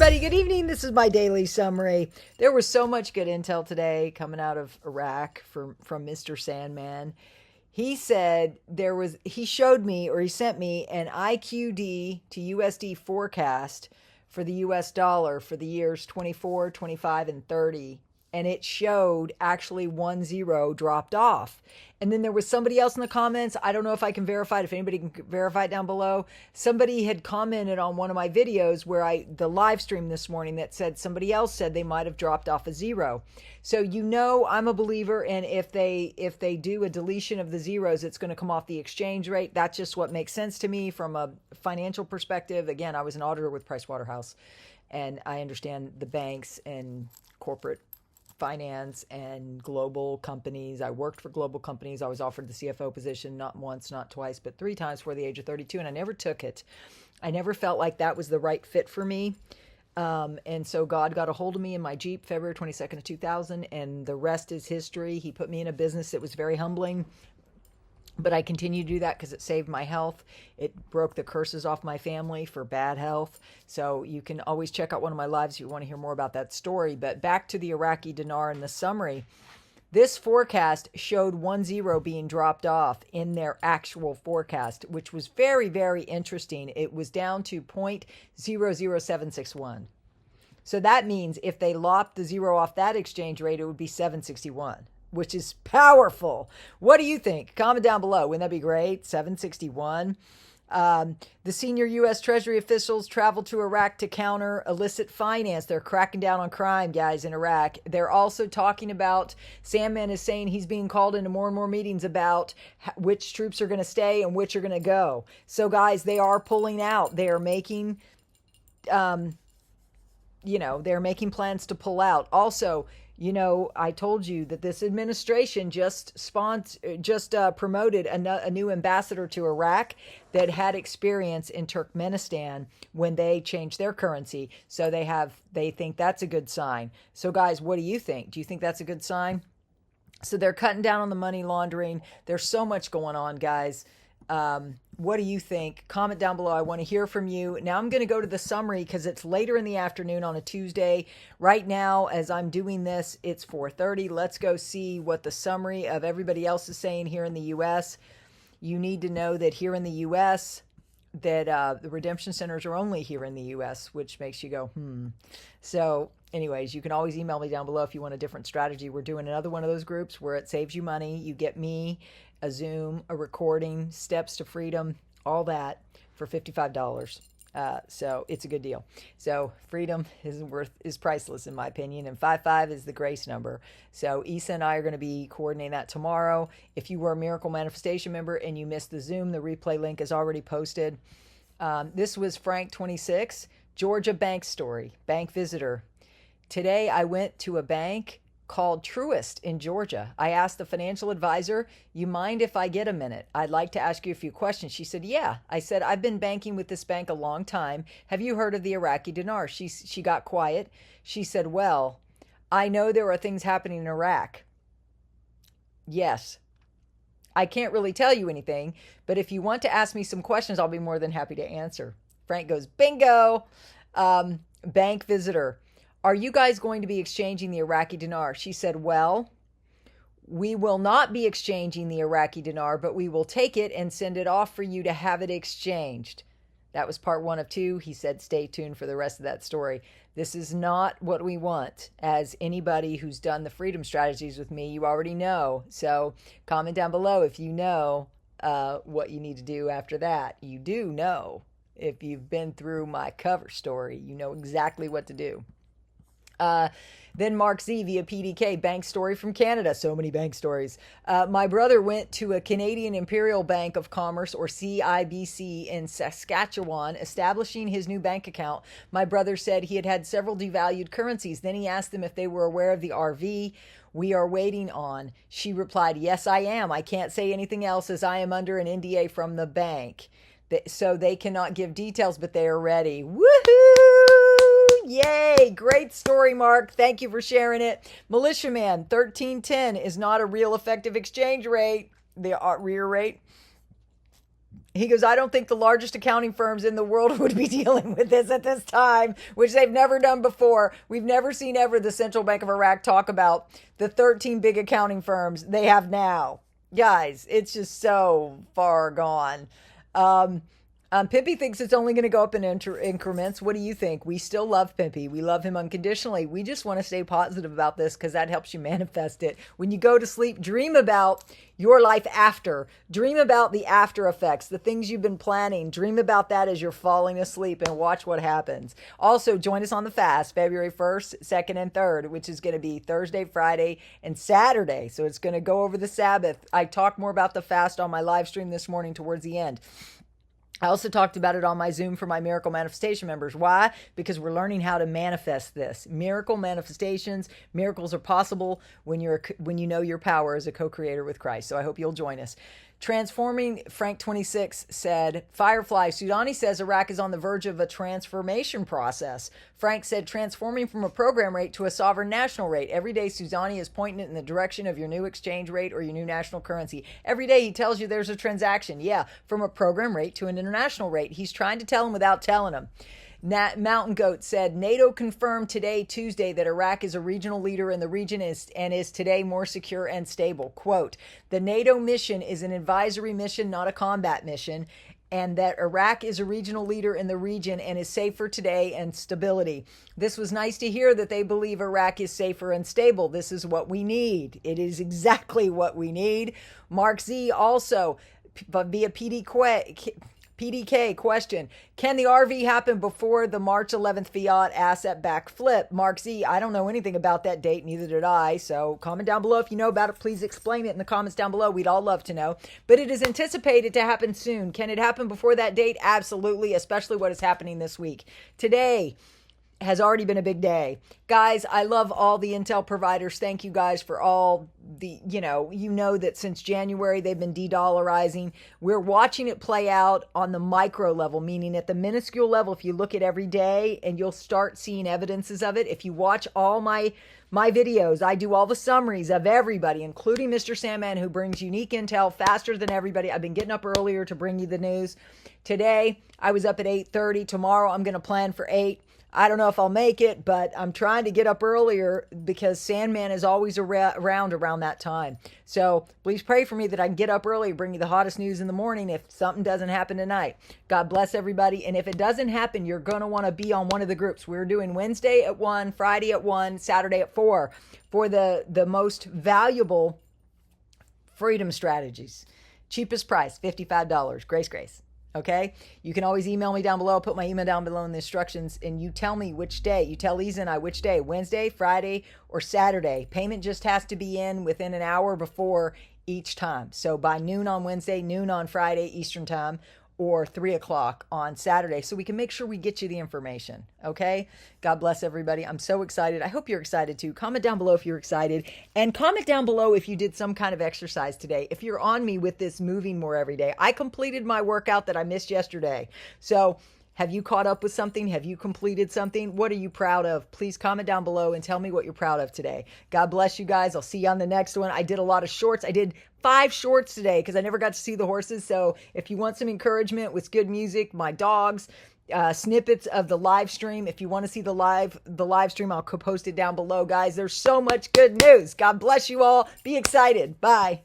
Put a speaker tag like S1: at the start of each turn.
S1: everybody. Good evening. This is my daily summary. There was so much good intel today coming out of Iraq from Mr. Sandman. He said he showed me, or he sent me, an IQD to USD forecast for the US dollar for the years 24, 25, and 30. And it showed actually 10 dropped off. And then there was somebody else in the comments. I don't know if I can verify it, if anybody can verify it down below. Somebody had commented on one of my videos where the live stream this morning that said somebody else said they might have dropped off a 0. So I'm a believer in if they do a deletion of the zeros, it's going to come off the exchange rate. That's just what makes sense to me from a financial perspective. Again, I was an auditor with Pricewaterhouse, and I understand the banks and corporate finance and global companies. I worked for global companies. I was offered the CFO position not once, not twice, but 3 times before the age of 32, and I never took it. I never felt like that was the right fit for me. And so God got a hold of me in my Jeep February 22nd of 2000, and the rest is history. He put me in a business that was very humbling, but I continue to do that because it saved my health. It broke the curses off my family for bad health. So you can always check out one of my lives if you want to hear more about that story. But back to the Iraqi dinar and the summary. This forecast showed 10 being dropped off in their actual forecast, which was very, very interesting. It was down to 0.00761. So that means if they lopped the 0 off that exchange rate, it would be 761. Which is powerful. What do you think? Comment down below. Wouldn't that be great? 761. The senior U.S. Treasury officials traveled to Iraq to counter illicit finance. They're cracking down on crime, guys, in Iraq. They're also talking about, Sandman is saying he's being called into more and more meetings about which troops are going to stay and which are going to go. So, guys, they are pulling out. They are making, they're making plans to pull out. Also, I told you that this administration just promoted a new ambassador to Iraq that had experience in Turkmenistan when they changed their currency. So they think that's a good sign. So guys, what do you think? Do you think that's a good sign? So they're cutting down on the money laundering. There's so much going on, guys. What do you think? Comment down below. I want to hear from you. Now I'm going to go to the summary because it's later in the afternoon on a Tuesday. Right now, as I'm doing this, it's 4:30. Let's go see what the summary of everybody else is saying here in the U.S. You need to know that here in the U.S., that the redemption centers are only here in the U.S., which makes you go, So anyways, you can always email me down below if you want a different strategy. We're doing another one of those groups where it saves you money. You get me, a Zoom, a recording, steps to freedom, all that for $55. So it's a good deal. So freedom is priceless in my opinion, and 55 is the grace number. So Issa and I are going to be coordinating that tomorrow. If you were a Miracle Manifestation member and you missed the Zoom, the replay link is already posted. This was Frank 26, Georgia bank story, bank visitor. Today I went to a bank called Truist in Georgia. I asked the financial advisor, you mind if I get a minute? I'd like to ask you a few questions. She said, yeah. I said, I've been banking with this bank a long time. Have you heard of the Iraqi dinar? She got quiet. She said, well, I know there are things happening in Iraq. Yes. I can't really tell you anything, but if you want to ask me some questions, I'll be more than happy to answer. Frank goes, bingo. Bank visitor. Are you guys going to be exchanging the Iraqi dinar? She said, well, we will not be exchanging the Iraqi dinar, but we will take it and send it off for you to have it exchanged. That was part 1 of 2. He said, stay tuned for the rest of that story. This is not what we want. As anybody who's done the freedom strategies with me, you already know. So comment down below if you know what you need to do after that. You do know. If you've been through my cover story, you know exactly what to do. Then Mark Z via PDK, bank story from Canada. So many bank stories. My brother went to a Canadian Imperial Bank of Commerce, or CIBC, in Saskatchewan, establishing his new bank account. My brother said he had had several devalued currencies. Then he asked them if they were aware of the RV we are waiting on. She replied, yes, I am. I can't say anything else as I am under an NDA from the bank. So they cannot give details, but they are ready. Woohoo! Yay! Great story, Mark. Thank you for sharing it. Militiaman, 1310 is not a real effective exchange rate. The rear rate. He goes, I don't think the largest accounting firms in the world would be dealing with this at this time, which they've never done before. We've never seen ever the Central Bank of Iraq talk about the 13 big accounting firms they have now. Guys, it's just so far gone. Pimpy thinks it's only going to go up in increments. What do you think? We still love Pimpy. We love him unconditionally. We just want to stay positive about this because that helps you manifest it. When you go to sleep, dream about your life after. Dream about the after effects, the things you've been planning. Dream about that as you're falling asleep and watch what happens. Also, join us on the fast, February 1st, 2nd, and 3rd, which is going to be Thursday, Friday, and Saturday. So it's going to go over the Sabbath. I talked more about the fast on my live stream this morning towards the end. I also talked about it on my Zoom for my Miracle Manifestation members. Why? Because we're learning how to manifest this. Miracle manifestations, miracles are possible when you know your power as a co-creator with Christ. So I hope you'll join us. Transforming Frank 26 said, Firefly, Sudani says Iraq is on the verge of a transformation process. Frank said, transforming from a program rate to a sovereign national rate. Every day, Sudani is pointing it in the direction of your new exchange rate or your new national currency. Every day, he tells you there's a transaction. Yeah, from a program rate to an international rate. He's trying to tell him without telling him. Mountain Goat said, NATO confirmed today, Tuesday, that Iraq is a regional leader in the region and is today more secure and stable. Quote, the NATO mission is an advisory mission, not a combat mission, and that Iraq is a regional leader in the region and is safer today and stability. This was nice to hear that they believe Iraq is safer and stable. This is what we need. It is exactly what we need. Mark Z also, via PDK question, can the RV happen before the March 11th fiat asset back flip? Mark Z, I don't know anything about that date, neither did I, so comment down below if you know about it. Please explain it in the comments down below. We'd all love to know. But it is anticipated to happen soon. Can it happen before that date? Absolutely, especially what is happening this week. Today has already been a big day. Guys, I love all the intel providers. Thank you guys for all the, you know that since January they've been de-dollarizing. We're watching it play out on the micro level, meaning at the minuscule level. If you look at every day, and you'll start seeing evidences of it. If you watch all my videos, I do all the summaries of everybody, including Mr. Sandman, who brings unique intel faster than everybody. I've been getting up earlier to bring you the news. Today, I was up at 8:30. Tomorrow, I'm going to plan for 8. I don't know if I'll make it, but I'm trying to get up earlier because Sandman is always around that time. So please pray for me that I can get up early, bring you the hottest news in the morning if something doesn't happen tonight. God bless everybody. And if it doesn't happen, you're going to want to be on one of the groups. We're doing Wednesday at 1, Friday at 1, Saturday at 4 for the most valuable freedom strategies. Cheapest price, $55. Grace. Okay, you can always email me down below. I'll put my email down below in the instructions, and you tell me which day. You tell Lisa and I which day, Wednesday, Friday, or Saturday. Payment just has to be in within an hour before each time. So by noon on Wednesday, noon on Friday, Eastern time, or 3 o'clock on Saturday, so we can make sure we get you the information. Okay? God bless everybody. I'm so excited. I hope you're excited too. Comment down below if you're excited, and comment down below if you did some kind of exercise today. If you're on me with this moving more every day, I completed my workout that I missed yesterday. So have you caught up with something? Have you completed something? What are you proud of? Please comment down below and tell me what you're proud of today. God bless you guys. I'll see you on the next one. I did a lot of shorts. I did 5 shorts today because I never got to see the horses. So if you want some encouragement with good music, my dogs, snippets of the live stream. If you want to see the live stream, I'll post it down below, guys. There's so much good news. God bless you all. Be excited. Bye.